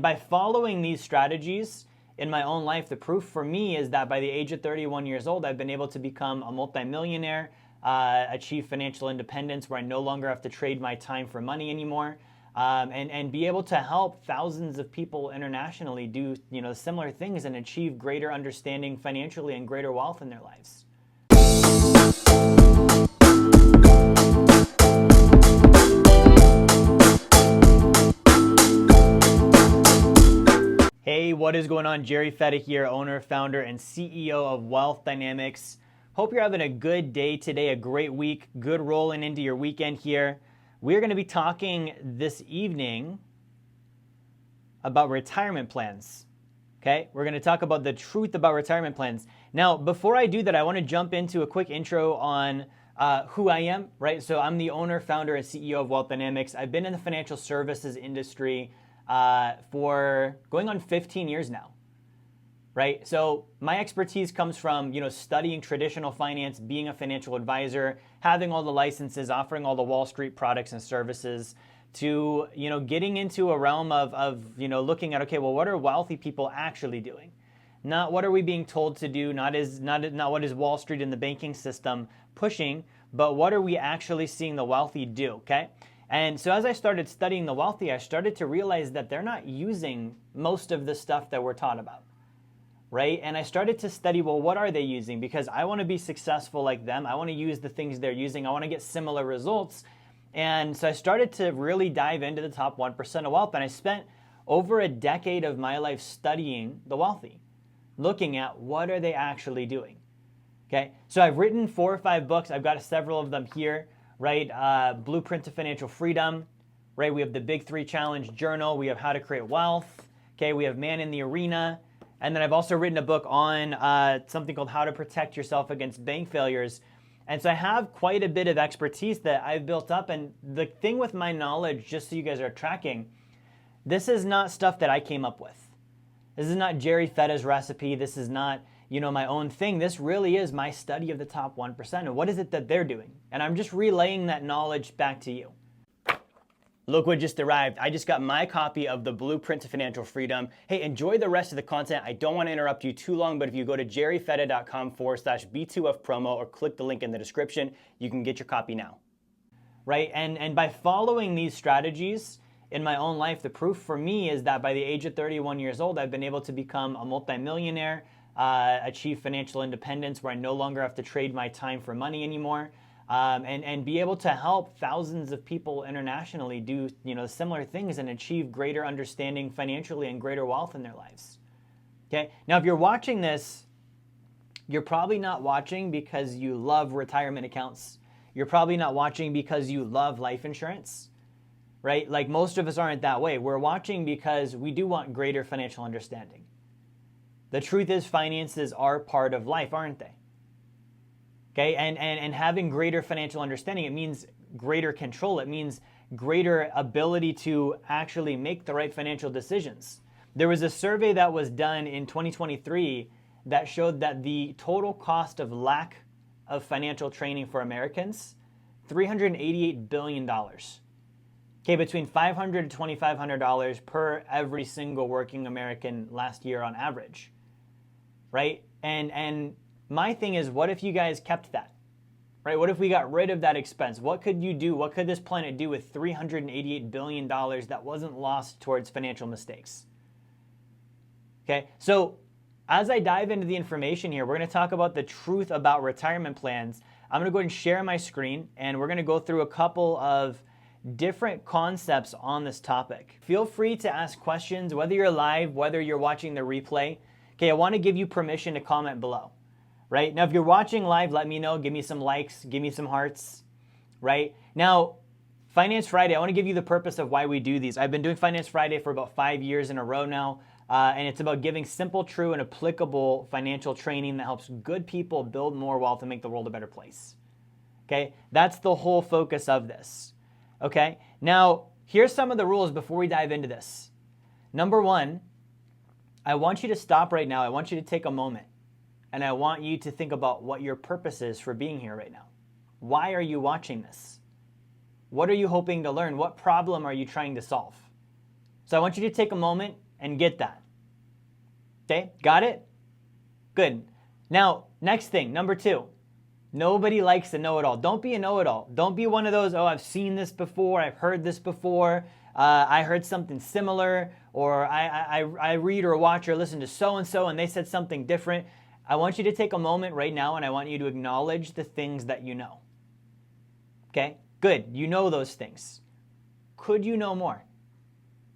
By following these strategies in my own life, the proof for me is that by the age of 31 years old, I've been able to become a multimillionaire, achieve financial independence where I no longer have to trade my time for money anymore, and be able to help thousands of people internationally do similar things and achieve greater understanding financially and greater wealth in their lives. Hey, what is going on? Jerry Fetta here, owner, founder, and CEO of Wealth Dynamics. Hope you're having a good day today, a great week, good rolling into your weekend here. We're going to be talking this evening about retirement plans. Okay, we're going to talk about the truth about retirement plans. Now, before I do that, I want to jump into a quick intro on who I am, right? So I'm the owner, founder, and CEO of Wealth Dynamics. I've been in the financial services industry for going on 15 years now, right? So my expertise comes from, studying traditional finance, being a financial advisor, having all the licenses, offering all the Wall Street products and services, to, getting into a realm of looking at, okay, well, what are wealthy people actually doing? Not what are we being told to do, not what is Wall Street and the banking system pushing, but what are we actually seeing the wealthy do, okay? And so as I started studying the wealthy, I started to realize that they're not using most of the stuff that we're taught about, right? And I started to study, well, what are they using? Because I want to be successful like them. I want to use the things they're using. I want to get similar results. And so I started to really dive into the top 1% of wealth. And I spent over a decade of my life studying the wealthy, looking at what are they actually doing, okay? So I've written 4 or 5 books. I've got several of them here. Right? Blueprint to Financial Freedom, right? We have the Big 3 Challenge Journal. We have How to Create Wealth. Okay, we have Man in the Arena. And then I've also written a book on something called How to Protect Yourself Against Bank Failures. And so I have quite a bit of expertise that I've built up. And the thing with my knowledge, just so you guys are tracking, this is not stuff that I came up with. This is not Jerry Fetta's recipe. This is not my own thing. This really is my study of the top 1%. And what is it that they're doing? And I'm just relaying that knowledge back to you. Look what just arrived. I just got my copy of the Blueprint to Financial Freedom. Hey, enjoy the rest of the content. I don't want to interrupt you too long, but if you go to jerryfetta.com/B2F promo or click the link in the description, you can get your copy now. Right? And by following these strategies in my own life, the proof for me is that by the age of 31 years old, I've been able to become a multimillionaire, achieve financial independence where I no longer have to trade my time for money anymore, and be able to help thousands of people internationally do similar things and achieve greater understanding financially and greater wealth in their lives. Okay, now if you're watching this, you're probably not watching because you love retirement accounts. You're probably not watching because you love life insurance, right? Like most of us aren't that way. We're watching because we do want greater financial understanding. The truth is, finances are part of life, aren't they? Okay, and having greater financial understanding, it means greater control. It means greater ability to actually make the right financial decisions. There was a survey that was done in 2023 that showed that the total cost of lack of financial training for Americans, $388 billion. Okay, between $500 to $2,500 per every single working American last year on average. Right? And my thing is, what if you guys kept that? Right? What if we got rid of that expense? What could you do? What could this planet do with $388 billion that wasn't lost towards financial mistakes? Okay, so as I dive into the information here, we're going to talk about the truth about retirement plans. I'm going to go ahead and share my screen, and we're going to go through a couple of different concepts on this topic. Feel free to ask questions, whether you're live, whether you're watching the replay. Okay, I want to give you permission to comment below, right? Now, if you're watching live, let me know. Give me some likes, give me some hearts, right? Now, Finance Friday, I want to give you the purpose of why we do these. I've been doing Finance Friday for about 5 years in a row now, and it's about giving simple, true, and applicable financial training that helps good people build more wealth and make the world a better place. Okay, that's the whole focus of this. Okay, now, here's some of the rules before we dive into this. Number 1, I want you to stop right now. I want you to take a moment, and I want you to think about what your purpose is for being here right now. Why are you watching this? What are you hoping to learn? What problem are you trying to solve? So I want you to take a moment and get that. Okay, got it? Good. Now, next thing, number 2. Nobody likes a know-it-all. Don't be a know-it-all. Don't be one of those, oh, I've seen this before, I've heard this before, I heard something similar, or I read or watch or listen to so-and-so and they said something different. I want you to take a moment right now and I want you to acknowledge the things that you know. Okay, good. You know those things. Could you know more?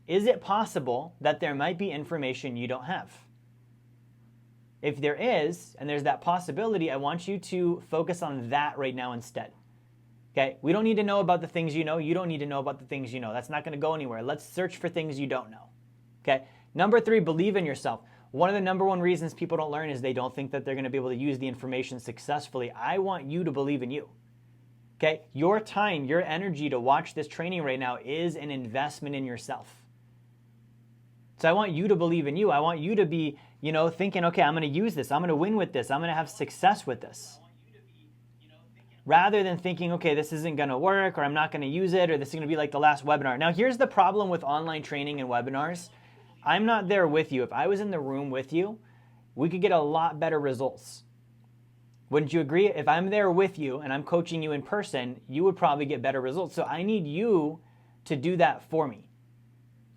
Is it possible that there might be information you don't have? If there is, and there's that possibility, I want you to focus on that right now instead. Okay? We don't need to know about the things you know. You don't need to know about the things you know. That's not going to go anywhere. Let's search for things you don't know. Okay? Number 3, believe in yourself. One of the number 1 reasons people don't learn is they don't think that they're going to be able to use the information successfully. I want you to believe in you. Okay? Your time, your energy to watch this training right now is an investment in yourself. So I want you to believe in you. I want you to be, thinking, okay, I'm going to use this. I'm going to win with this. I'm going to have success with this. Rather than thinking, okay, this isn't going to work, or I'm not going to use it, or this is going to be like the last webinar. Now, here's the problem with online training and webinars. I'm not there with you. If I was in the room with you, we could get a lot better results. Wouldn't you agree? If I'm there with you and I'm coaching you in person, you would probably get better results. So I need you to do that for me.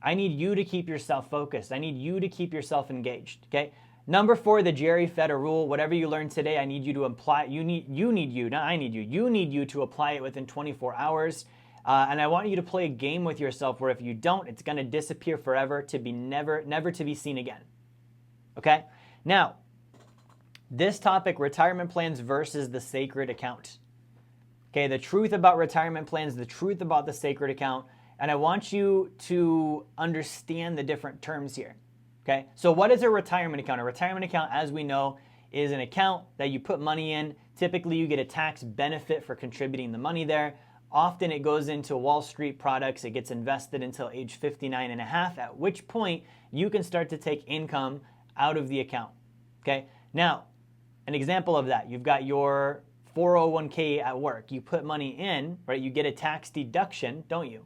I need you to keep yourself focused. I need you to keep yourself engaged, okay? Number 4, the Jerry Fetta rule. Whatever you learned today, I need you to apply. You need you, not I need you. You need you to apply it within 24 hours. And I want you to play a game with yourself where if you don't, it's going to disappear forever to be never to be seen again, okay? Now, this topic, retirement plans versus the sacred account. Okay, the truth about retirement plans, the truth about the sacred account. And I want you to understand the different terms here, okay? So what is a retirement account? A retirement account, as we know, is an account that you put money in. Typically, you get a tax benefit for contributing the money there. Often it goes into Wall Street products. It gets invested until age 59 and a half, at which point you can start to take income out of the account, okay? Now, an example of that, you've got your 401k at work. You put money in, right? You get a tax deduction, don't you?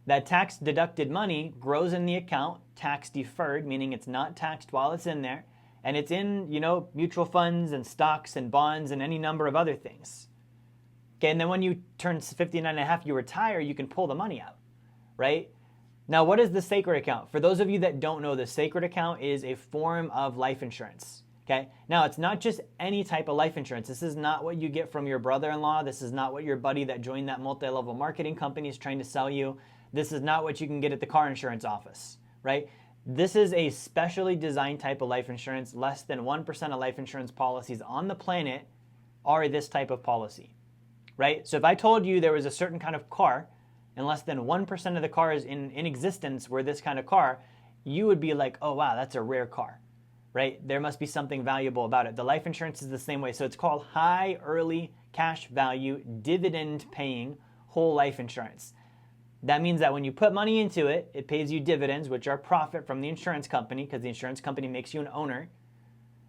That tax deducted money grows in the account, tax deferred, meaning it's not taxed while it's in there, and it's in, mutual funds and stocks and bonds and any number of other things. Okay, and then when you turn 59 and a half, you retire, you can pull the money out, right? Now, what is the sacred account? For those of you that don't know, the sacred account is a form of life insurance. Okay, now it's not just any type of life insurance. This is not what you get from your brother-in-law. This is not what your buddy that joined that multi-level marketing company is trying to sell you. This is not what you can get at the car insurance office, right? This is a specially designed type of life insurance. Less than 1% of life insurance policies on the planet are this type of policy, right? So if I told you there was a certain kind of car and less than 1% of the cars in existence were this kind of car, you would be like, oh, wow, that's a rare car, right? There must be something valuable about it. The life insurance is the same way. So it's called high early cash value, dividend paying whole life insurance. That means that when you put money into it, it pays you dividends, which are profit from the insurance company because the insurance company makes you an owner,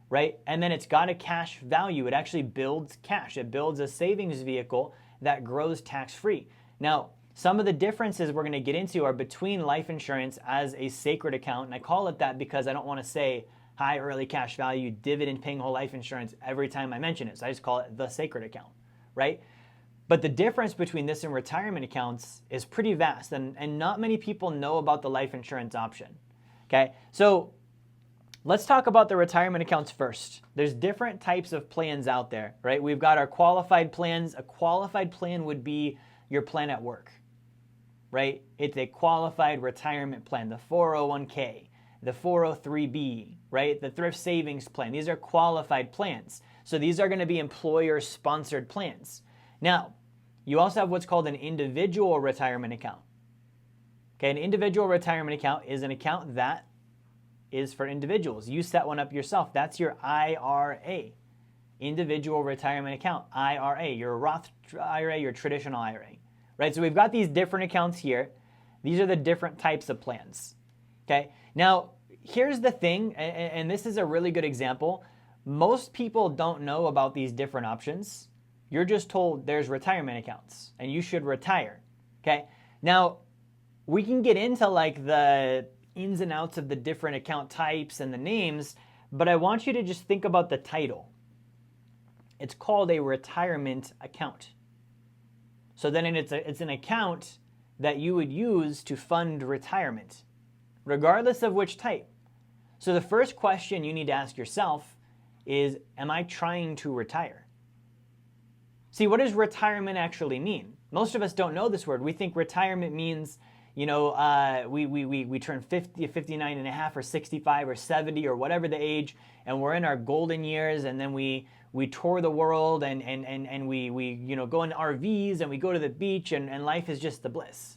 right? And then it's got a cash value. It actually builds cash. It builds a savings vehicle that grows tax-free. Now, some of the differences we're going to get into are between life insurance as a sacred account, and I call it that because I don't want to say high early cash value, dividend paying whole life insurance every time I mention it. So I just call it the sacred account, right? But the difference between this and retirement accounts is pretty vast, and not many people know about the life insurance option, okay? So let's talk about the retirement accounts first. There's different types of plans out there, right? We've got our qualified plans. A qualified plan would be your plan at work, right? It's a qualified retirement plan, the 401k, the 403b, right? The thrift savings plan. These are qualified plans. So these are going to be employer-sponsored plans. Now, you also have what's called an individual retirement account. Okay, an individual retirement account is an account that is for individuals. You set one up yourself. That's your IRA, individual retirement account, IRA, your Roth IRA, your traditional IRA, right? So we've got these different accounts here. These are the different types of plans, okay? Now, here's the thing, and this is a really good example. Most people don't know about these different options. You're just told there's retirement accounts and you should retire, okay? Now, we can get into like the ins and outs of the different account types and the names, but I want you to just think about the title. It's called a retirement account. So then it's an account that you would use to fund retirement, regardless of which type. So the first question you need to ask yourself is, am I trying to retire? See, what does retirement actually mean? Most of us don't know this word. We think retirement means, we turn 50, 59 and a half, or 65 or 70 or whatever the age, and we're in our golden years, and then we tour the world and we go in RVs and we go to the beach, and life is just the bliss,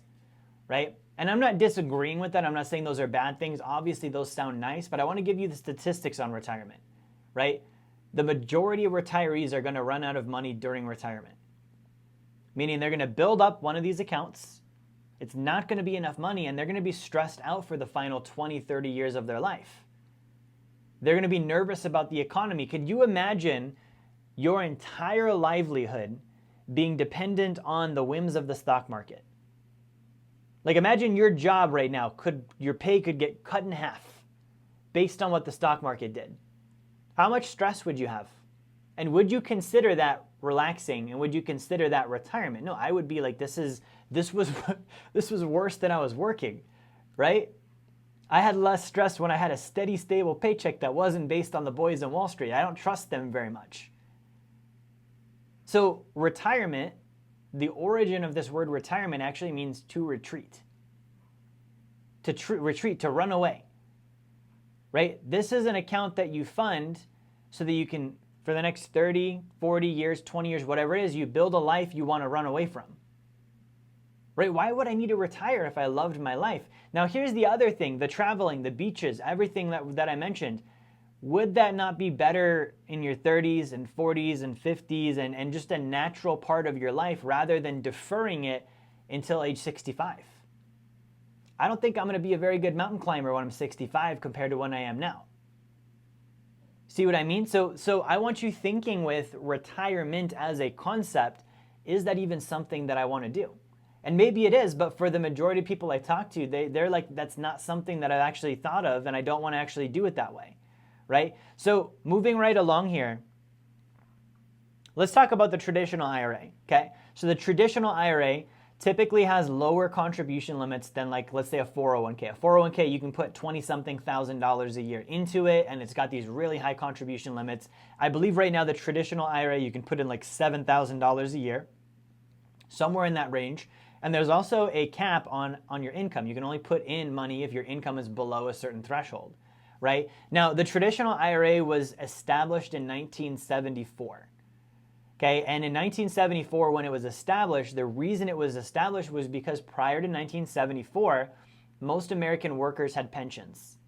right? And I'm not disagreeing with that. I'm not saying those are bad things. Obviously, those sound nice, but I want to give you the statistics on retirement, right? The majority of retirees are going to run out of money during retirement, meaning they're going to build up one of these accounts. It's not going to be enough money, and they're going to be stressed out for the final 20, 30 years of their life. They're going to be nervous about the economy. Could you imagine your entire livelihood being dependent on the whims of the stock market? Like, imagine your job right now, your pay could get cut in half based on what the stock market did. How much stress would you have? And would you consider that relaxing, and would you consider that retirement? No, I would be like, this was worse than I was working, right? I had less stress when I had a steady, stable paycheck that wasn't based on the boys in Wall Street. I don't trust them very much. So retirement, the origin of this word retirement actually means to retreat. Retreat, to run away, right? This is an account that you fund so that you can, for the next 30, 40 years, 20 years, whatever it is, you build a life you want to run away from, right? Why would I need to retire if I loved my life? Now, here's the other thing, the traveling, the beaches, everything that I mentioned. Would that not be better in your 30s and 40s and 50s and just a natural part of your life rather than deferring it until age 65? I don't think I'm going to be a very good mountain climber when I'm 65 compared to when I am now. See what I mean? So I want you thinking with retirement as a concept, is that even something that I want to do? And maybe it is, but for the majority of people I talk to, they're like, that's not something that I've actually thought of, and I don't want to actually do it that way, right? So moving right along here, let's talk about the traditional IRA, okay? So the traditional IRA typically has lower contribution limits than, like, let's say a 401k. A 401k, you can put $20-something thousand a year into it, and it's got these really high contribution limits. I believe right now the traditional IRA, you can put in like $7,000 a year, somewhere in that range. And there's also a cap on your income. You can only put in money if your income is below a certain threshold, right? Now, the traditional IRA was established in 1974. Okay, and in 1974, when it was established, the reason it was established was because prior to 1974, most American workers had pensions.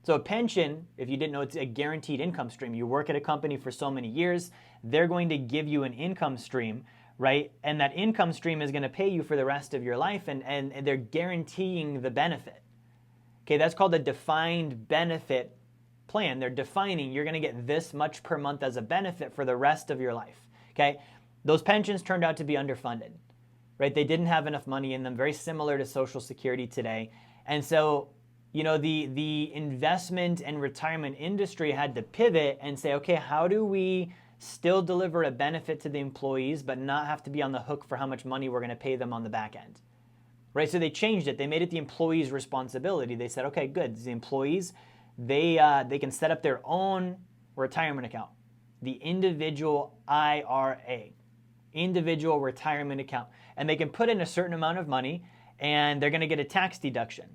So a pension, if you didn't know, it's a guaranteed income stream. You work at a company for so many years, they're going to give you an income stream, right? And that income stream is going to pay you for the rest of your life, and they're guaranteeing the benefit. Okay, that's called a defined benefit plan. They're defining you're going to get this much per month as a benefit for the rest of your life. Okay, those pensions turned out to be underfunded, right? They didn't have enough money in them, very similar to Social Security today. And so, the investment and retirement industry had to pivot and say, okay, how do we still deliver a benefit to the employees but not have to be on the hook for how much money we're going to pay them on the back end, right? So they changed it. They made it the employee's responsibility. They said, okay, good. The employees, they can set up their own retirement account. The individual IRA, individual retirement account. And they can put in a certain amount of money and they're going to get a tax deduction,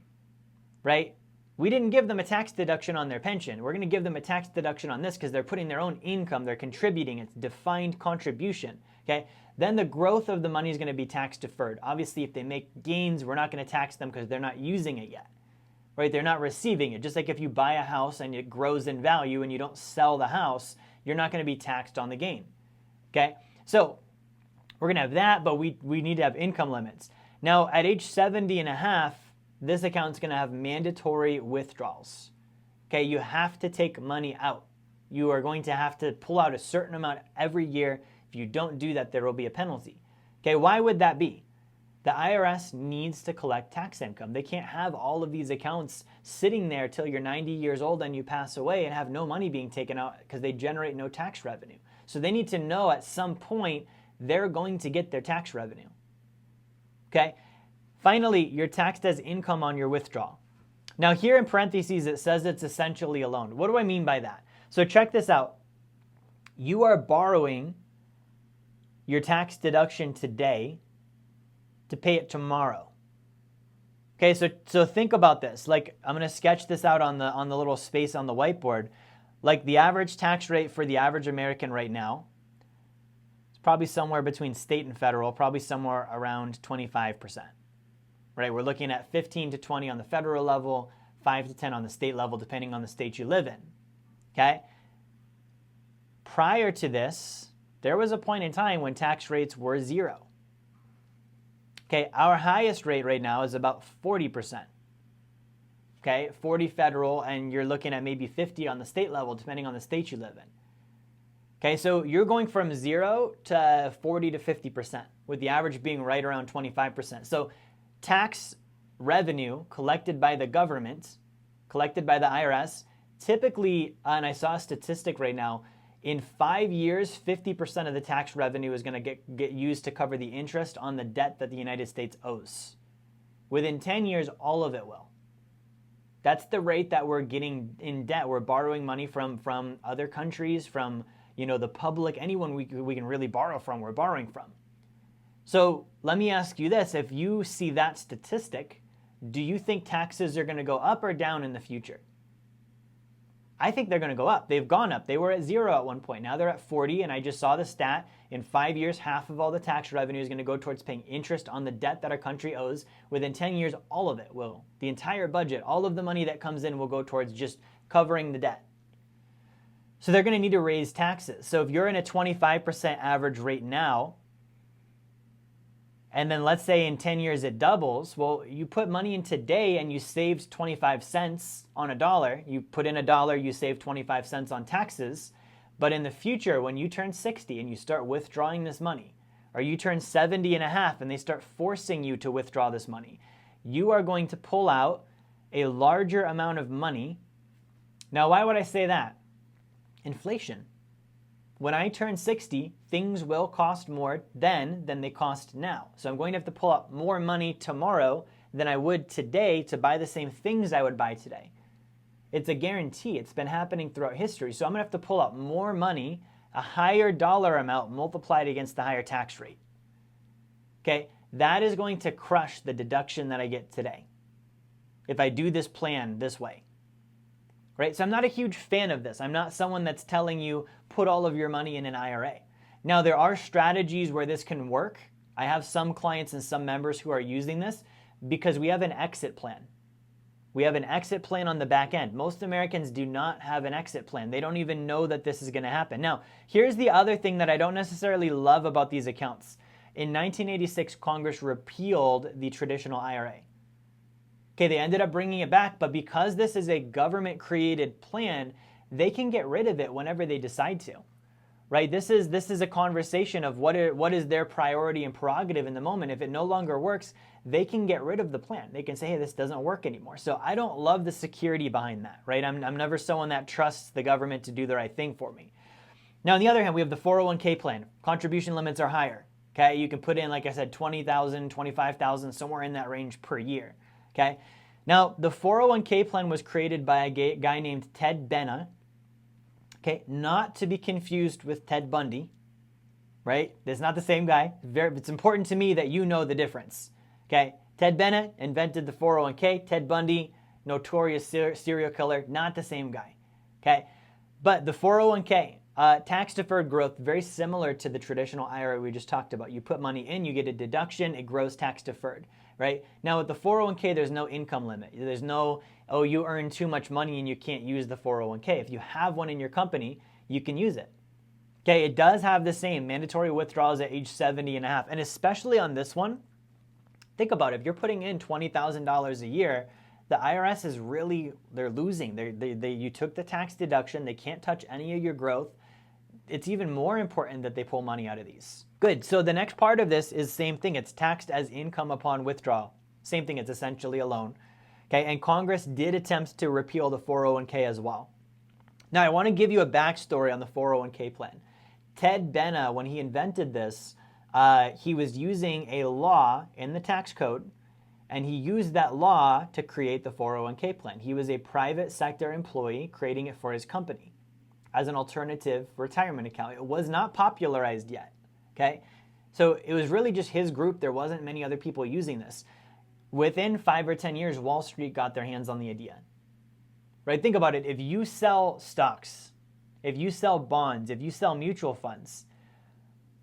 right? We didn't give them a tax deduction on their pension. We're going to give them a tax deduction on this because they're putting their own income, they're contributing, it's defined contribution, okay? Then the growth of the money is going to be tax deferred. Obviously, if they make gains, we're not going to tax them because they're not using it yet, right? They're not receiving it. Just like if you buy a house and it grows in value and you don't sell the house, you're not going to be taxed on the gain, okay? So we're going to have that, but we need to have income limits. Now, at age 70 and a half, this account's going to have mandatory withdrawals, okay? You have to take money out. You are going to have to pull out a certain amount every year. If you don't do that, there will be a penalty, okay? Why would that be? The IRS needs to collect tax income. They can't have all of these accounts sitting there till you're 90 years old and you pass away and have no money being taken out because they generate no tax revenue. So they need to know at some point they're going to get their tax revenue. Okay? Finally, you're taxed as income on your withdrawal. Now here in parentheses it says it's essentially a loan. What do I mean by that? So check this out. You are borrowing your tax deduction today to pay it tomorrow. Okay, so think about this. Like, I'm going to sketch this out on the little space on the whiteboard. Like, the average tax rate for the average American right now is probably somewhere between state and federal, probably somewhere around 25%. Right? We're looking at 15 to 20 on the federal level, 5 to 10 on the state level, depending on the state you live in. Okay? Prior to this, there was a point in time when tax rates were 0. Okay, our highest rate right now is about 40%. Okay, 40 federal, and you're looking at maybe 50 on the state level, depending on the state you live in. Okay, so you're going from 0 to 40 to 50%, with the average being right around 25%. So tax revenue collected by the government, collected by the IRS, typically, and I saw a statistic right now, in 5 years, 50% of the tax revenue is going to get used to cover the interest on the debt that the United States owes. Within 10 years, all of it will. That's the rate that we're getting in debt. We're borrowing money from other countries, from the public, anyone we can really borrow from, we're borrowing from. So let me ask you this. If you see that statistic, do you think taxes are going to go up or down in the future? I think they're going to go up. They've gone up. They were at 0 at one point. Now they're at 40, and I just saw the stat. In 5 years, half of all the tax revenue is going to go towards paying interest on the debt that our country owes. Within 10 years, all of it will. The entire budget, all of the money that comes in will go towards just covering the debt. So they're going to need to raise taxes. So if you're in a 25% average rate now, and then let's say in 10 years it doubles, well, you put money in today and you saved 25 cents on a dollar. You put in a dollar, you save 25 cents on taxes. But in the future, when you turn 60 and you start withdrawing this money, or you turn 70 and a half and they start forcing you to withdraw this money, you are going to pull out a larger amount of money. Now, why would I say that? Inflation. When I turn 60, things will cost more then than they cost now. So I'm going to have to pull out more money tomorrow than I would today to buy the same things I would buy today. It's a guarantee. It's been happening throughout history. So I'm going to have to pull out more money, a higher dollar amount multiplied against the higher tax rate. Okay, that is going to crush the deduction that I get today if I do this plan this way. Right? So I'm not a huge fan of this. I'm not someone that's telling you put all of your money in an IRA. Now, there are strategies where this can work. I have some clients and some members who are using this because we have an exit plan. We have an exit plan on the back end. Most Americans do not have an exit plan. They don't even know that this is going to happen. Now, here's the other thing that I don't necessarily love about these accounts. In 1986, Congress repealed the traditional IRA. Okay, they ended up bringing it back, but because this is a government-created plan, they can get rid of it whenever they decide to, right? This is a conversation of what is their priority and prerogative in the moment. If it no longer works, they can get rid of the plan. They can say, hey, this doesn't work anymore. So I don't love the security behind that, right? I'm never someone that trusts the government to do the right thing for me. Now, on the other hand, we have the 401k plan. Contribution limits are higher, okay? You can put in, like I said, $20,000, $25,000, somewhere in that range per year. Okay. Now, the 401k plan was created by a guy named Ted Benna. Okay, not to be confused with Ted Bundy, right? It's not the same guy. It's important to me that you know the difference. Okay, Ted Benna invented the 401k. Ted Bundy, notorious serial killer, not the same guy. Okay, but the 401k, tax-deferred growth, very similar to the traditional IRA we just talked about. You put money in, you get a deduction, it grows tax-deferred. Right? Now with the 401k, there's no income limit. There's no, oh, you earn too much money and you can't use the 401k. If you have one in your company, you can use it. Okay, it does have the same mandatory withdrawals at age 70 and a half. And especially on this one, think about it. If you're putting in $20,000 a year, the IRS is really, they're losing. You took the tax deduction. They can't touch any of your growth. it's even more important that they pull money out of these. Good. So the next part of this is same thing. It's taxed as income upon withdrawal. Same thing. It's essentially a loan. Okay. And Congress did attempt to repeal the 401k as well. Now, I want to give you a backstory on the 401k plan. Ted Benna, when he invented this, he was using a law in the tax code, and he used that law to create the 401k plan. He was a private sector employee creating it for his company as an alternative retirement account. It was not popularized yet, okay? So it was really just his group. There wasn't many other people using this. Within 5 or 10 years, Wall Street got their hands on the idea, right? Think about it. If you sell stocks, if you sell bonds, if you sell mutual funds,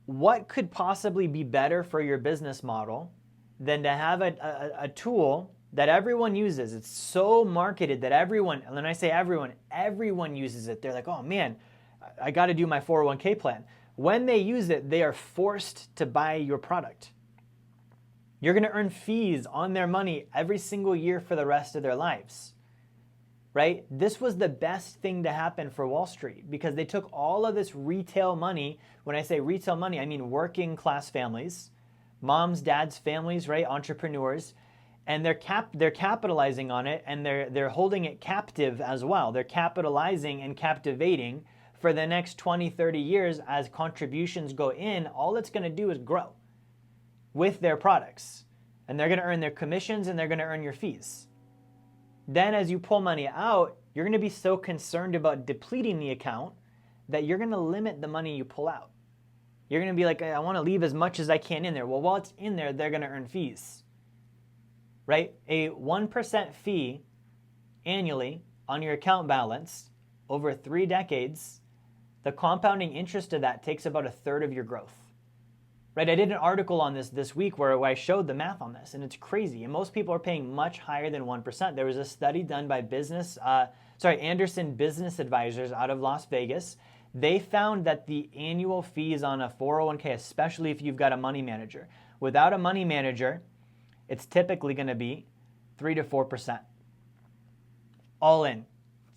what could possibly be better for your business model than to have a tool that everyone uses? It's so marketed that everyone, and when I say everyone uses it. They're like, oh man, I got to do my 401k plan. When they use it, they are forced to buy your product. You're going to earn fees on their money every single year for the rest of their lives, right? This was the best thing to happen for Wall Street because they took all of this retail money. When I say retail money, I mean working class families, moms, dads, families, right? Entrepreneurs. And they're capitalizing on it, and they're holding it captive as well. They're capitalizing and captivating for the next 20, 30 years as contributions go in. All it's going to do is grow with their products. And they're going to earn their commissions, and they're going to earn your fees. Then as you pull money out, you're going to be so concerned about depleting the account that you're going to limit the money you pull out. You're going to be like, I want to leave as much as I can in there. Well, while it's in there, they're going to earn fees. Right? A 1% fee annually on your account balance over 3 decades, the compounding interest of that takes about 1/3 of your growth. Right? I did an article on this week where I showed the math on this, and it's crazy. And most people are paying much higher than 1%. There was a study done by Anderson Business Advisors out of Las Vegas. They found that the annual fees on a 401k, especially if you've got a money manager, without a money manager, it's typically going to be 3 to 4%. All in.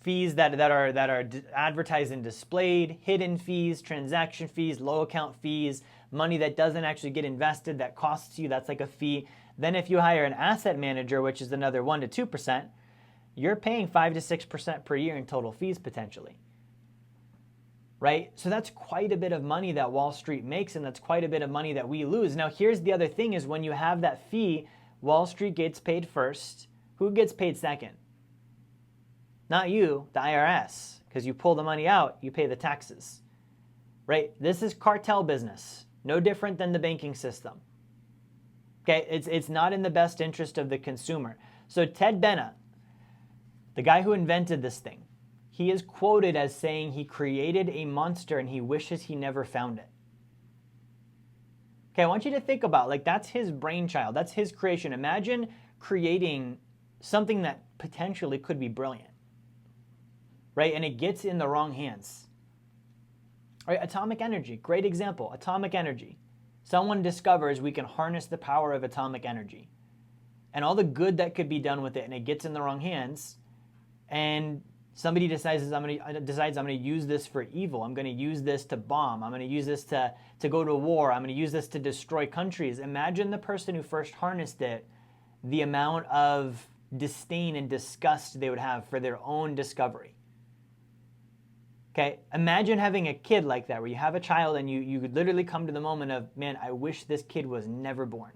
Fees that are advertised and displayed, hidden fees, transaction fees, low account fees, money that doesn't actually get invested that costs you, that's like a fee. Then if you hire an asset manager, which is another 1 to 2%, you're paying 5 to 6% per year in total fees potentially. Right? So that's quite a bit of money that Wall Street makes, and that's quite a bit of money that we lose. Now, here's the other thing is when you have that fee, Wall Street gets paid first. Who gets paid second? Not you, the IRS, because you pull the money out, you pay the taxes. Right? This is cartel business, no different than the banking system. Okay? It's not in the best interest of the consumer. So Ted Benna, the guy who invented this thing, he is quoted as saying he created a monster and he wishes he never found it. Okay, I want you to think about, like, that's his brainchild. That's his creation. Imagine creating something that potentially could be brilliant, right? And it gets in the wrong hands. All right, atomic energy, great example. Atomic energy. Someone discovers we can harness the power of atomic energy and all the good that could be done with it, and it gets in the wrong hands, and somebody decides I'm going to use this for evil. I'm going to use this to bomb. I'm going to use this to go to war. I'm going to use this to destroy countries. Imagine the person who first harnessed it, the amount of disdain and disgust they would have for their own discovery. Okay, imagine having a kid like that, where you have a child and you could literally come to the moment of, man, I wish this kid was never born.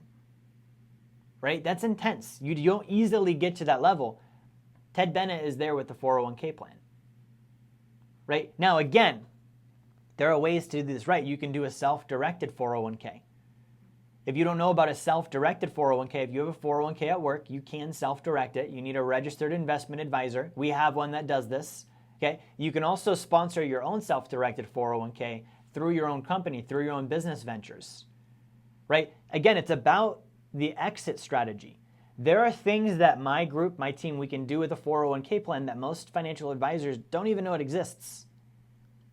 Right? That's intense. You don't easily get to that level. Ted Benna is there with the 401k plan. Right? Now, again, there are ways to do this right. You can do a self-directed 401k. If you don't know about a self-directed 401k, if you have a 401k at work, you can self-direct it. You need a registered investment advisor. We have one that does this. Okay? You can also sponsor your own self-directed 401k through your own company, through your own business ventures. Right? Again, it's about the exit strategy. There are things that my group, my team, we can do with a 401k plan that most financial advisors don't even know it exists.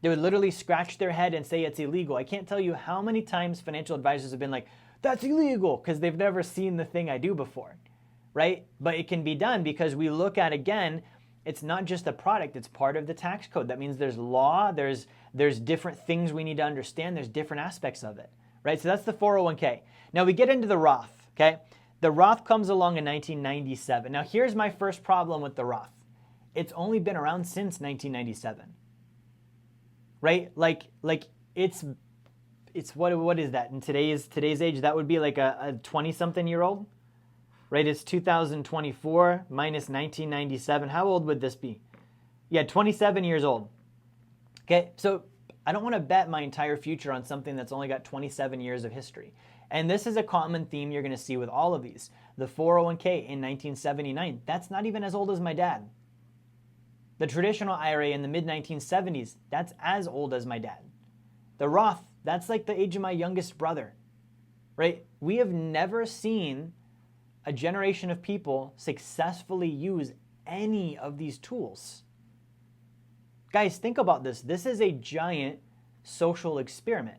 They would literally scratch their head and say it's illegal. I can't tell you how many times financial advisors have been like, that's illegal, because they've never seen the thing I do before, right? But it can be done because we look at, again, It's not just a product, it's part of the tax code. That means there's law, there's different things we need to understand, there's different aspects of it, right? So that's the 401k. Now we get into the Roth, okay? The Roth comes along in 1997. Now here's my first problem with the Roth. It's only been around since 1997, right? Like it's what is that in today's age? That would be like a 20-something-year-old, right? It's 2024 minus 1997. How old would this be? Yeah, 27 years old. Okay, so I don't want to bet my entire future on something that's only got 27 years of history. And this is a common theme you're going to see with all of these. The 401k in 1979, that's not even as old as my dad. The traditional IRA in the mid-1970s, that's as old as my dad. The Roth, that's like the age of my youngest brother, right? We have never seen a generation of people successfully use any of these tools. Guys, think about this. This is a giant social experiment.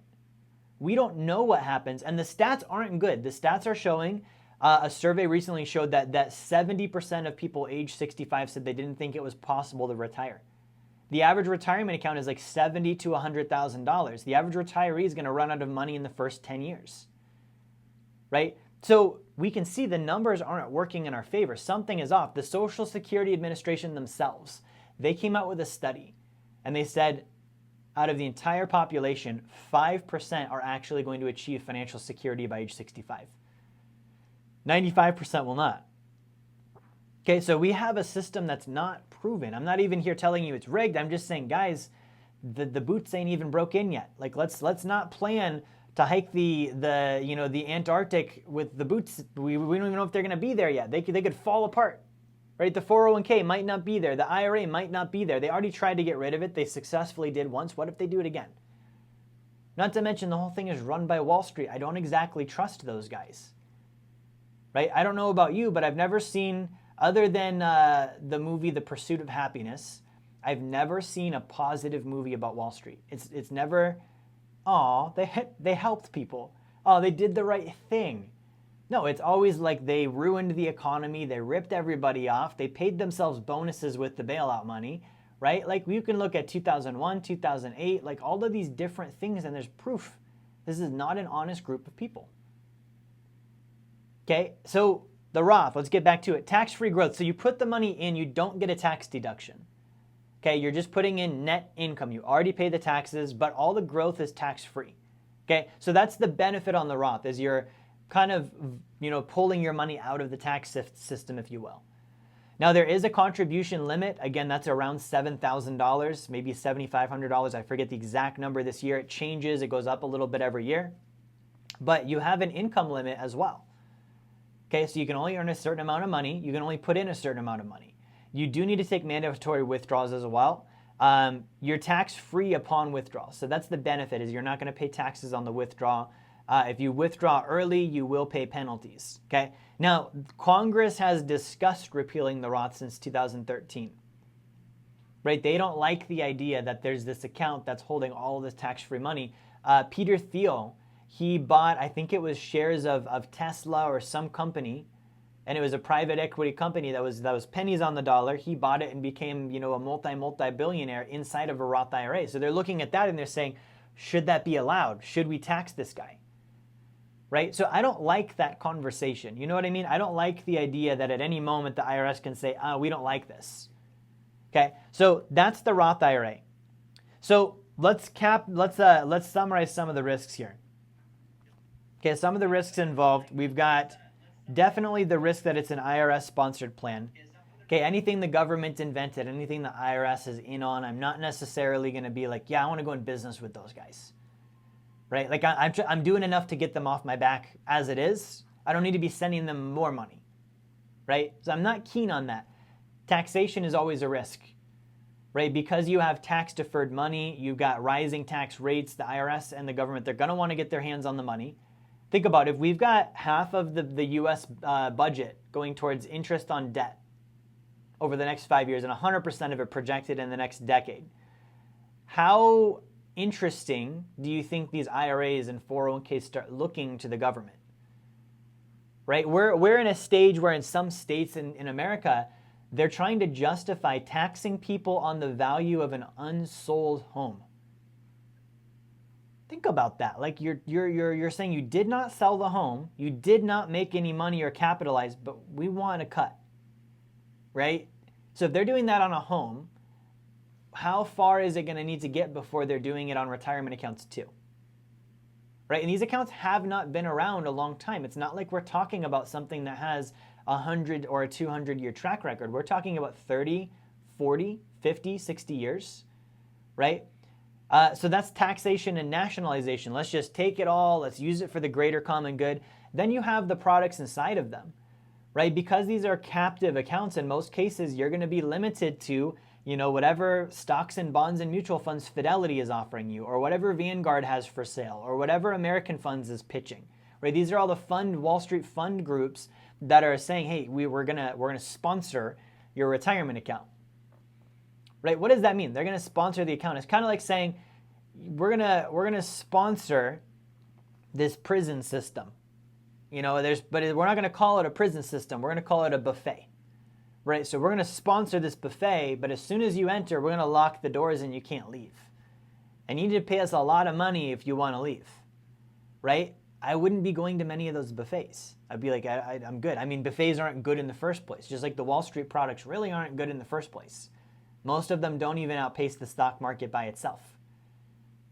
We don't know what happens, and the stats aren't good. The stats are showing, a survey recently showed that 70% of people age 65 said they didn't think it was possible to retire. The average retirement account is like $70,000 to $100,000. The average retiree is going to run out of money in the first 10 years, right? So we can see the numbers aren't working in our favor. Something is off. The Social Security Administration themselves, they came out with a study, and they said out of the entire population, 5% are actually going to achieve financial security by age 65. 95% will not. Okay, so we have a system that's not proven. I'm not even here telling you it's rigged. I'm just saying, guys, the boots ain't even broke in yet. Like let's not plan to hike the Antarctic with the boots. We don't even know if they're going to be there yet. They could fall apart. Right? The 401k might not be there. The IRA might not be there. They already tried to get rid of it. They successfully did once. What if they do it again? Not to mention the whole thing is run by Wall Street. I don't exactly trust those guys. Right? I don't know about you, but I've never seen, other than the movie The Pursuit of Happiness, I've never seen a positive movie about Wall Street. It's never, they helped people. Oh, they did the right thing. No, it's always like they ruined the economy, they ripped everybody off, they paid themselves bonuses with the bailout money, right? Like you can look at 2001, 2008, like all of these different things, and there's proof. This is not an honest group of people. Okay, so the Roth, let's get back to it. Tax-free growth. So you put the money in, you don't get a tax deduction. Okay, you're just putting in net income. You already pay the taxes, but all the growth is tax-free. Okay, so that's the benefit on the Roth, is you're kind of, pulling your money out of the tax system, if you will. Now, there is a contribution limit. Again, that's around $7,000, maybe $7,500. I forget the exact number this year. It changes. It goes up a little bit every year. But you have an income limit as well. Okay, so you can only earn a certain amount of money. You can only put in a certain amount of money. You do need to take mandatory withdrawals as well. You're tax-free upon withdrawal. So that's the benefit, is you're not going to pay taxes on the withdrawal. If you withdraw early, you will pay penalties, okay? Now, Congress has discussed repealing the Roth since 2013, right? They don't like the idea that there's this account that's holding all of this tax-free money. Peter Thiel, he bought, I think it was shares of Tesla or some company, and it was a private equity company that was pennies on the dollar. He bought it and became, a multi-billionaire inside of a Roth IRA. So they're looking at that and they're saying, should that be allowed? Should we tax this guy? Right? So I don't like that conversation. You know what I mean? I don't like the idea that at any moment the IRS can say, we don't like this. Okay? So that's the Roth IRA. So let's summarize some of the risks here. Okay, some of the risks involved. We've got definitely the risk that it's an IRS-sponsored plan. Okay, anything the government invented, anything the IRS is in on, I'm not necessarily going to be like, I want to go in business with those guys. Right? Like I'm doing enough to get them off my back as it is. I don't need to be sending them more money. Right? So I'm not keen on that. Taxation is always a risk. Right? Because you have tax-deferred money, you've got rising tax rates, the IRS and the government, they're going to want to get their hands on the money. Think about it. If we've got half of the U.S. Budget going towards interest on debt over the next 5 years and 100% of it projected in the next decade, how interesting do you think these IRAs and 401ks start looking to the government? Right? We're in a stage where in some states in America, They're trying to justify taxing people on the value of an unsold home. Think about that. Like you're saying you did not sell the home, you did not make any money or capitalize, but we want a cut, right? So if they're doing that on a home, how far is it going to need to get before they're doing it on retirement accounts too? Right? And these accounts have not been around a long time. It's not like we're talking about something that has 100 or a 200-year track record. We're talking about 30, 40, 50, 60 years, right? So that's taxation and nationalization. Let's just take it all. Let's use it for the greater common good. Then you have the products inside of them, right? Because these are captive accounts, in most cases, you're going to be limited to, whatever stocks and bonds and mutual funds Fidelity is offering you, or whatever Vanguard has for sale, or whatever American Funds is pitching, right? These are all the Wall Street fund groups that are saying, hey, we're gonna sponsor your retirement account, right? What does that mean? They're gonna sponsor the account. It's kind of like saying, we're gonna sponsor this prison system, but we're not gonna call it a prison system. We're gonna call it a buffet, right? So we're gonna sponsor this buffet, but as soon as you enter, we're gonna lock the doors and you can't leave. And you need to pay us a lot of money if you want to leave, right? I wouldn't be going to many of those buffets. I'd be like, I'm good. I mean, buffets aren't good in the first place, just like the Wall Street products really aren't good in the first place. Most of them don't even outpace the stock market by itself.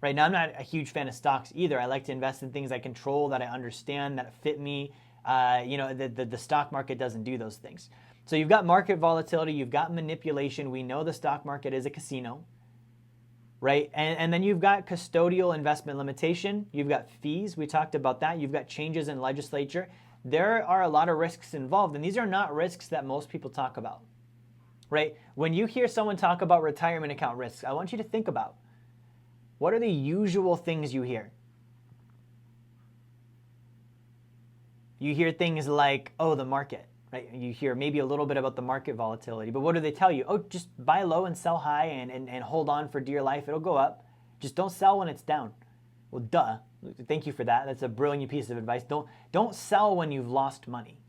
Right now, I'm not a huge fan of stocks either. I like to invest in things I control, that I understand, that fit me. The stock market doesn't do those things. So you've got market volatility, you've got manipulation. We know the stock market is a casino, right? And then you've got custodial investment limitation. You've got fees. We talked about that. You've got changes in legislature. There are a lot of risks involved, and these are not risks that most people talk about, right? When you hear someone talk about retirement account risks, I want you to think about, what are the usual things you hear? You hear things like, oh, the market, right? You hear maybe a little bit about the market volatility, but what do they tell you? Oh, just buy low and sell high and hold on for dear life. It'll go up. Just don't sell when it's down. Well, duh. Thank you for that. That's a brilliant piece of advice. Don't sell when you've lost money.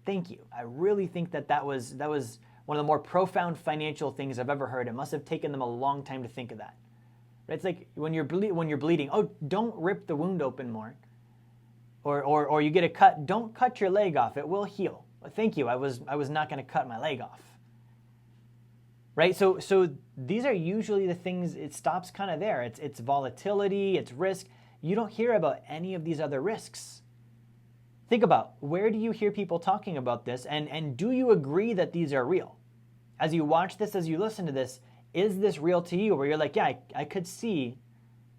Thank you. I really think that was one of the more profound financial things I've ever heard. It must have taken them a long time to think of that. It's like when you're bleeding, oh, don't rip the wound open more. Or you get a cut, don't cut your leg off. It will heal. Well, thank you. I was not going to cut my leg off. Right? So these are usually the things, it stops kind of there. It's volatility, it's risk. You don't hear about any of these other risks. Think about, where do you hear people talking about this, and do you agree that these are real? As you watch this, as you listen to this, is this real to you? Where you're like, yeah, I could see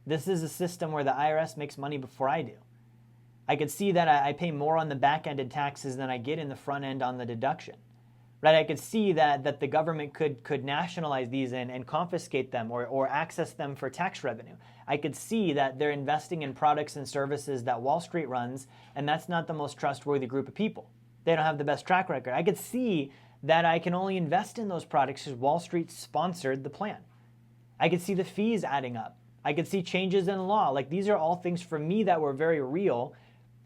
this is a system where the IRS makes money before I do. I could see that I pay more on the back-ended taxes than I get in the front end on the deduction. Right? I could see that the government could nationalize these and confiscate them or access them for tax revenue. I could see that they're investing in products and services that Wall Street runs, and that's not the most trustworthy group of people. They don't have the best track record. I could see that I can only invest in those products because Wall Street sponsored the plan. I could see the fees adding up. I could see changes in law. Like, these are all things for me that were very real.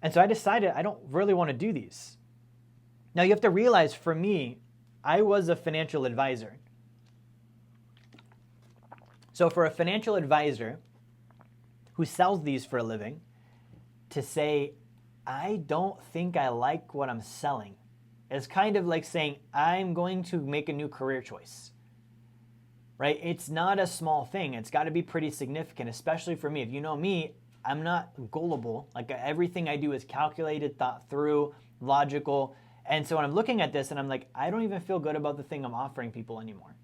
And so I decided I don't really want to do these. Now you have to realize, for me, I was a financial advisor. So for a financial advisor who sells these for a living, to say, I don't think I like what I'm selling, is kind of like saying, I'm going to make a new career choice, right? It's not a small thing. It's got to be pretty significant, especially for me. If you know me, I'm not gullible. Like, everything I do is calculated, thought through, logical. And so when I'm looking at this and I'm like, I don't even feel good about the thing I'm offering people anymore,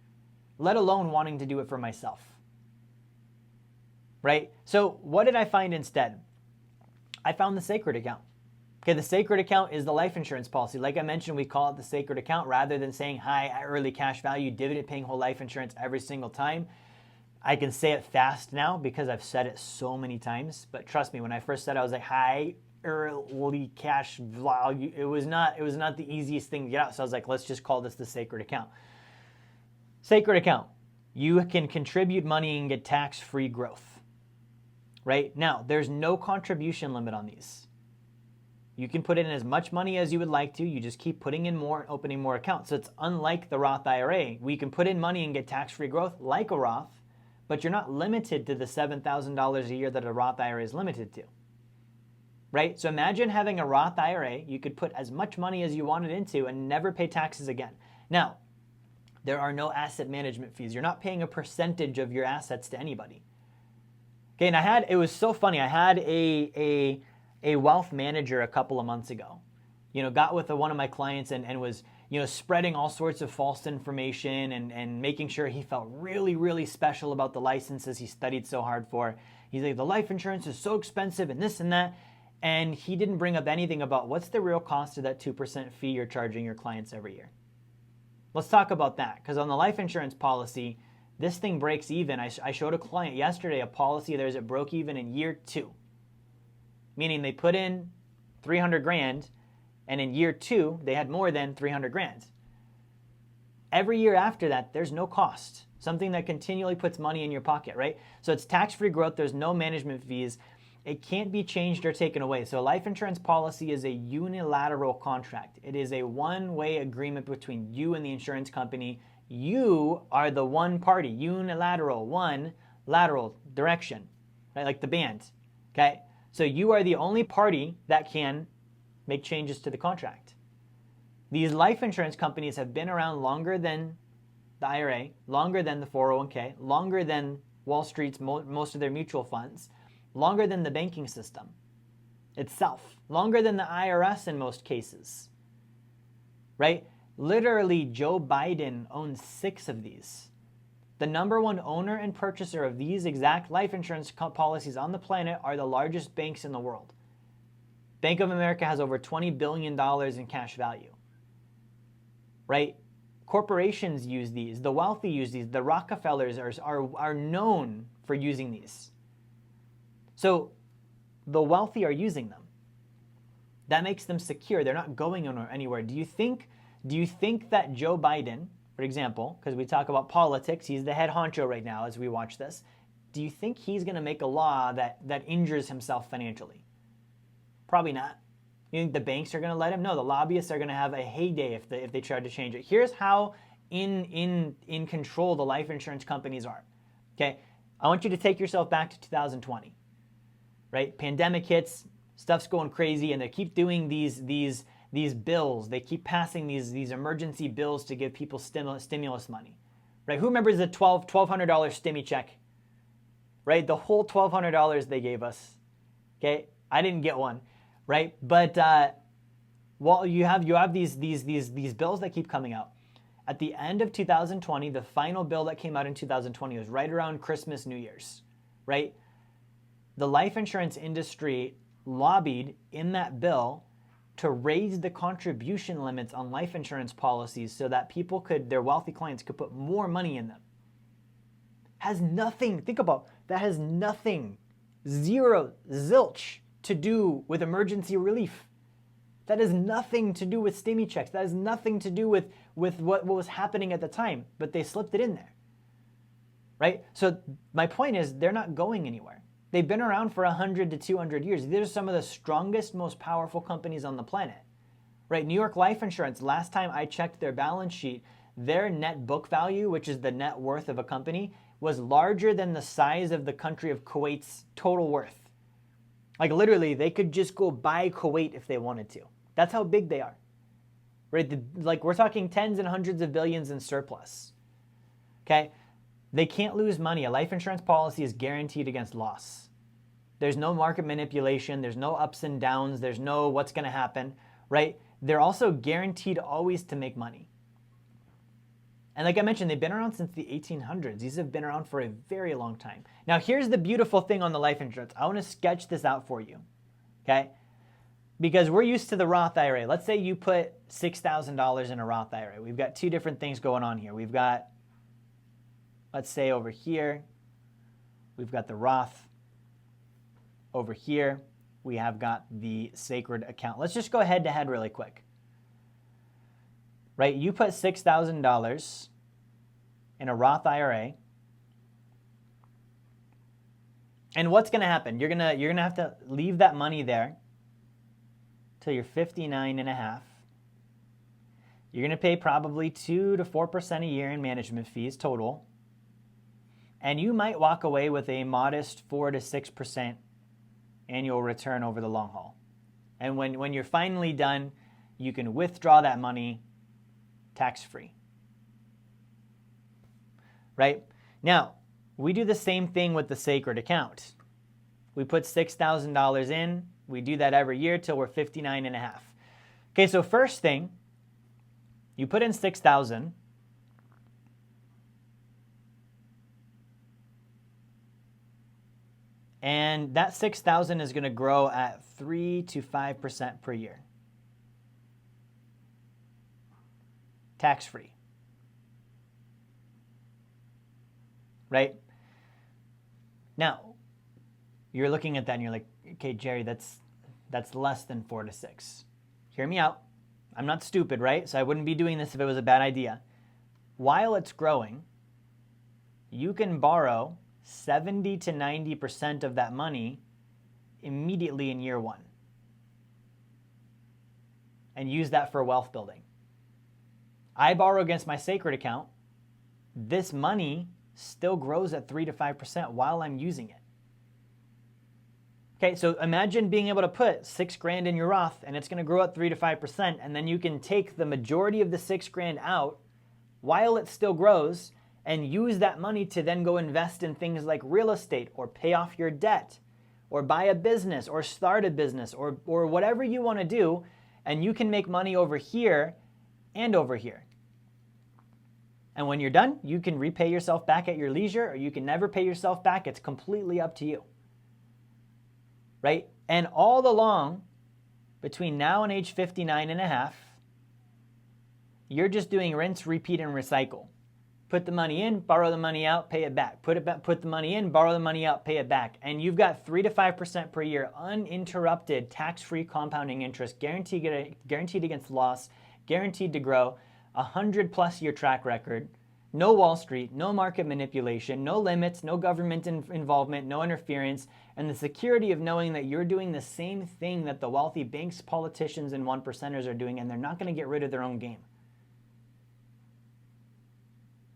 let alone wanting to do it for myself, right? So what did I find instead? I found the sacred account. Okay, the sacred account is the life insurance policy. Like I mentioned, we call it the sacred account rather than saying high early cash value, dividend paying whole life insurance every single time. I can say it fast now because I've said it so many times. But trust me, when I first said it, I was like, high early cash value. It was not the easiest thing to get out. So I was like, let's just call this the sacred account. Sacred account. You can contribute money and get tax-free growth. Right? Now, there's no contribution limit on these. You can put in as much money as you would like to. You just keep putting in more and opening more accounts. So it's unlike the Roth IRA. We can put in money and get tax-free growth like a Roth, but you're not limited to the $7,000 a year that a Roth IRA is limited to. Right? So imagine having a Roth IRA. You could put as much money as you wanted into and never pay taxes again. Now, there are no asset management fees. You're not paying a percentage of your assets to anybody. Okay, and it was so funny. I had a wealth manager a couple of months ago, got with one of my clients and was, spreading all sorts of false information and making sure he felt really, really special about the licenses he studied so hard for. He's like, the life insurance is so expensive and this and that. And he didn't bring up anything about what's the real cost of that 2% fee you're charging your clients every year. Let's talk about that, because on the life insurance policy, this thing breaks even. I showed a client yesterday a policy of theirs that broke even in year 2. Meaning they put in 300 grand, and in year 2, they had more than 300 grand. Every year after that, there's no cost. Something that continually puts money in your pocket, right? So it's tax-free growth. There's no management fees. It can't be changed or taken away. So a life insurance policy is a unilateral contract. It is a one-way agreement between you and the insurance company. You are the one party, unilateral, one lateral direction, right? Like the band, okay? So you are the only party that can make changes to the contract. These life insurance companies have been around longer than the IRA, longer than the 401k, longer than Wall Street's most of their mutual funds, longer than the banking system itself, longer than the IRS in most cases, right? Literally, Joe Biden owns 6 of these. The number one owner and purchaser of these exact life insurance policies on the planet are the largest banks in the world. Bank of America has over $20 billion in cash value, right? Corporations use these. The wealthy use these. The Rockefellers are known for using these. So the wealthy are using them. That makes them secure. They're not going anywhere. Do you think that Joe Biden, for example, because we talk about politics, he's the head honcho right now as we watch this, do you think he's going to make a law that injures himself financially? Probably not. You think the banks are going to let him? No, the lobbyists are going to have a heyday if they try to change it. Here's how in control the life insurance companies are. Okay, I want you to take yourself back to 2020. Right? Pandemic hits, stuff's going crazy, and they keep doing these bills. They keep passing these emergency bills to give people stimulus money. Right? Who remembers the $1,200 stimmy check? Right? The whole $1,200 they gave us. Okay? I didn't get one. Right? But you have these bills that keep coming out. At the end of 2020, the final bill that came out in 2020 was right around Christmas, New Year's. Right? The life insurance industry lobbied in that bill to raise the contribution limits on life insurance policies so that their wealthy clients could put more money in them. Has nothing, think about, that has nothing, zero, zilch to do with emergency relief. That has nothing to do with stimmy checks. That has nothing to do with what was happening at the time, but they slipped it in there. Right? So my point is, they're not going anywhere. They've been around for 100 to 200 years. These are some of the strongest, most powerful companies on the planet. Right? New York Life Insurance, last time I checked their balance sheet, their net book value, which is the net worth of a company, was larger than the size of the country of Kuwait's total worth. Like literally, they could just go buy Kuwait if they wanted to. That's how big they are. Right? Like we're talking tens and hundreds of billions in surplus. Okay? They can't lose money. A life insurance policy is guaranteed against loss. There's no market manipulation. There's no ups and downs. There's no what's going to happen, right? They're also guaranteed always to make money. And like I mentioned, they've been around since the 1800s. These have been around for a very long time. Now, here's the beautiful thing on the life insurance. I want to sketch this out for you, okay? Because we're used to the Roth IRA. Let's say you put $6,000 in a Roth IRA. We've got 2 different things going on here. We've got, let's say over here, we've got the Roth. Over here, we have got the sacred account. Let's just go head to head really quick. Right, you put $6,000 in a Roth IRA. And what's going to happen? You're gonna have to leave that money there till you're 59 and a half. You're going to pay probably 2 to 4% a year in management fees total. And you might walk away with a modest 4 to 6% annual return over the long haul. And when you're finally done, you can withdraw that money tax-free. Right? Now, we do the same thing with the sacred account. We put $6,000 in. We do that every year till we're 59 and a half. Okay, so first thing, you put in $6,000. And that $6,000 is going to grow at 3 to 5% per year. Tax-free. Right? Now, you're looking at that and you're like, okay, Jerry, that's less than 4 to 6. Hear me out. I'm not stupid, right? So I wouldn't be doing this if it was a bad idea. While it's growing, you can borrow 70 to 90% of that money immediately in year one and use that for wealth building. I borrow against my sacred account. This money still grows at 3 to 5% while I'm using it. Okay, so imagine being able to put $6,000 in your Roth and it's going to grow at 3 to 5%, and then you can take the majority of the $6,000 out while it still grows and use that money to then go invest in things like real estate or pay off your debt or buy a business or start a business or whatever you want to do, and you can make money over here and over here. And when you're done, you can repay yourself back at your leisure, or you can never pay yourself back. It's completely up to you. Right? And all along, between now and age 59 and a half, you're just doing rinse, repeat, and recycle. Put the money in, borrow the money out, pay it back. Put the money in, borrow the money out, pay it back. And you've got 3 to 5% per year, uninterrupted, tax-free compounding interest, guaranteed against loss, guaranteed to grow, 100+ year track record, no Wall Street, no market manipulation, no limits, no government involvement, no interference, and the security of knowing that you're doing the same thing that the wealthy banks, politicians, and 1%ers are doing, and they're not going to get rid of their own game.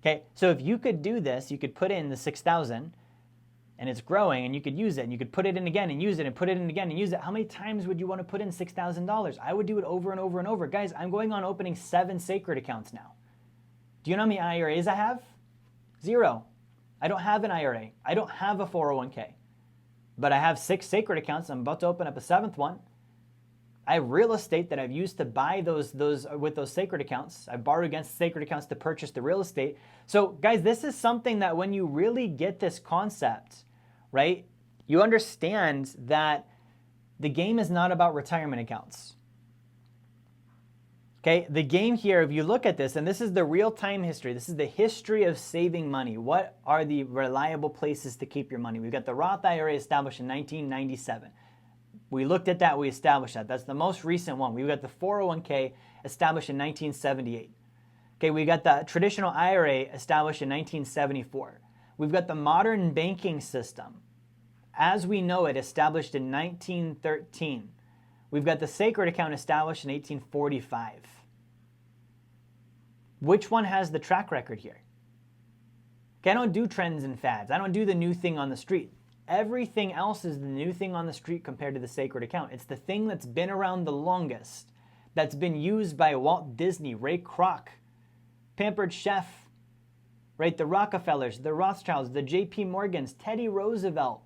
Okay, so if you could do this, you could put in the 6,000 and it's growing, and you could use it, and you could put it in again and use it, and put it in again and use it. How many times would you want to put in $6,000? I would do it over and over and over. Guys, I'm going on opening 7 sacred accounts now. Do you know how many IRAs I have? 0. I don't have an IRA. I don't have a 401k. But I have 6 sacred accounts. I'm about to open up a 7th one. I have real estate that I've used to buy those with those sacred accounts. I borrowed against sacred accounts to purchase the real estate. So guys, this is something that when you really get this concept, right, you understand that the game is not about retirement accounts. Okay, the game here, if you look at this, and this is the real-time history, this is the history of saving money. What are the reliable places to keep your money? We've got the Roth IRA established in 1997. We looked at that, we established that. That's the most recent one. We've got the 401k established in 1978. Okay, we got the traditional IRA established in 1974. We've got the modern banking system, as we know it, established in 1913. We've got the sacred account established in 1845. Which one has the track record here? Okay, I don't do trends and fads. I don't do the new thing on the street. Everything else is the new thing on the street compared to the sacred account. It's the thing that's been around the longest, that's been used by Walt Disney, Ray Kroc, Pampered Chef, right? The Rockefellers, the Rothschilds, the J.P. Morgans, Teddy Roosevelt,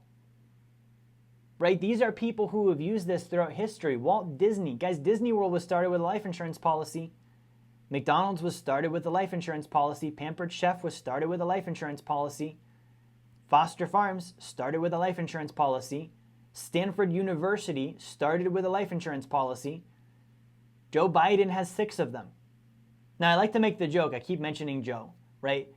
right? These are people who have used this throughout history. Walt Disney. Guys, Disney World was started with a life insurance policy. McDonald's was started with a life insurance policy. Pampered Chef was started with a life insurance policy. Foster Farms started with a life insurance policy. Stanford University started with a life insurance policy. Joe Biden has 6 of them. Now, I like to make the joke. I keep mentioning Joe, right?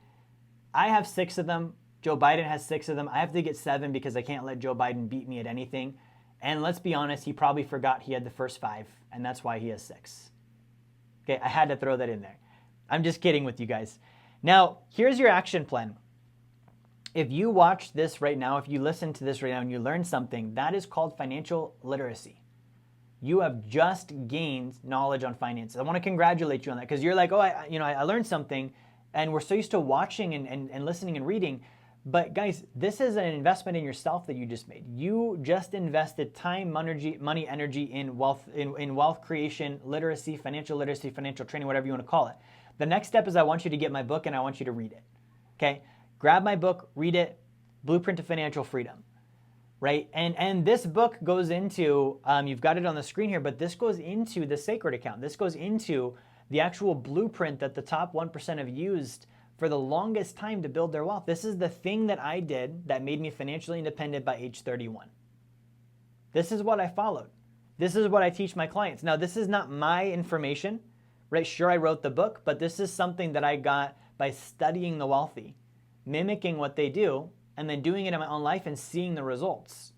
I have 6 of them. Joe Biden has 6 of them. I have to get 7 because I can't let Joe Biden beat me at anything. And let's be honest, he probably forgot he had the first 5, and that's why he has 6. Okay, I had to throw that in there. I'm just kidding with you guys. Now, here's your action plan. If you watch this right now, if you listen to this right now and you learn something, that is called financial literacy. you have just gained knowledge on finances. I want to congratulate you on that, because you're like, oh, I learned something, and we're so used to watching and listening and reading. But guys, this is an investment in yourself that you just made. You just invested time, money, energy in wealth creation, literacy, financial training, whatever you want to call it. The next step is I want you to get my book and I want you to read it. Okay? Grab my book, read it, Blueprint to Financial Freedom. Right? And this book goes into, you've got it on the screen here, but this goes into the sacred account. This goes into the actual blueprint that the top 1% have used for the longest time to build their wealth. This is the thing that I did that made me financially independent by age 31. This is what I followed. This is what I teach my clients. Now, this is not my information, right? Sure, I wrote the book, but this is something that I got by studying the wealthy, mimicking what they do, and then doing it in my own life and seeing the results,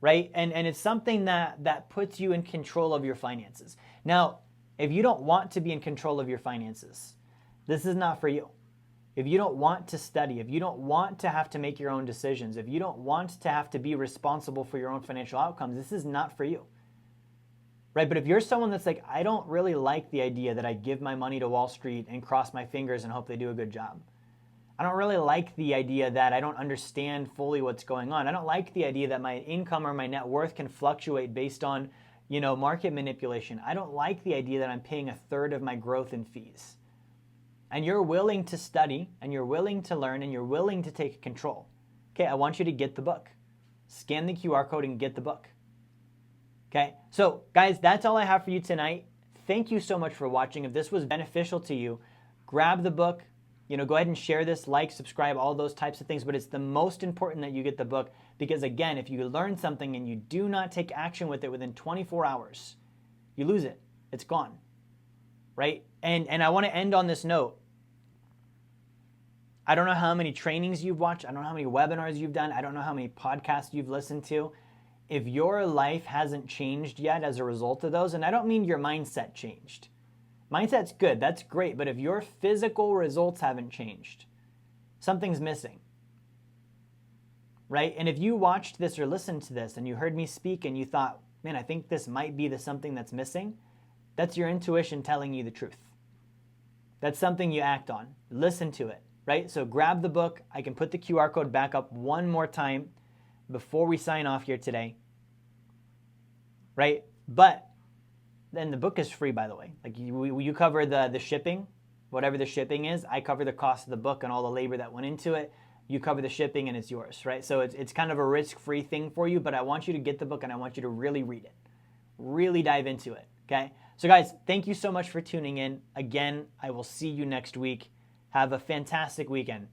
right? And it's something that puts you in control of your finances. Now, if you don't want to be in control of your finances, this is not for you. If you don't want to study, if you don't want to have to make your own decisions, if you don't want to have to be responsible for your own financial outcomes, this is not for you, right? But if you're someone that's like, I don't really like the idea that I give my money to Wall Street and cross my fingers and hope they do a good job. I don't really like the idea that I don't understand fully what's going on. I don't like the idea that my income or my net worth can fluctuate based on, market manipulation. I don't like the idea that I'm paying a third of my growth in fees. And you're willing to study, and you're willing to learn, and you're willing to take control. Okay, I want you to get the book. Scan the QR code and get the book. Okay, so guys, that's all I have for you tonight. Thank you so much for watching. If this was beneficial to you, grab the book. Go ahead and share this, like, subscribe, all those types of things. But it's the most important that you get the book, because again, if you learn something and you do not take action with it within 24 hours, you lose it. It's gone, right? And I want to end on this note. I don't know how many trainings you've watched. I don't know how many webinars you've done. I don't know how many podcasts you've listened to. If your life hasn't changed yet as a result of those, and I don't mean your mindset changed. Mindset's good. That's great. But if your physical results haven't changed, something's missing, right? And if you watched this or listened to this and you heard me speak and you thought, man, I think this might be the something that's missing, that's your intuition telling you the truth. That's something you act on. Listen to it. Right? So grab the book. I can put the QR code back up one more time before we sign off here today. Right? But then the book is free, by the way. Like you cover the shipping, whatever the shipping is. I cover the cost of the book and all the labor that went into it. You cover the shipping and it's yours, right? So it's kind of a risk-free thing for you, but I want you to get the book and I want you to really read it. Really dive into it, okay? So guys, thank you so much for tuning in. Again, I will see you next week. Have a fantastic weekend.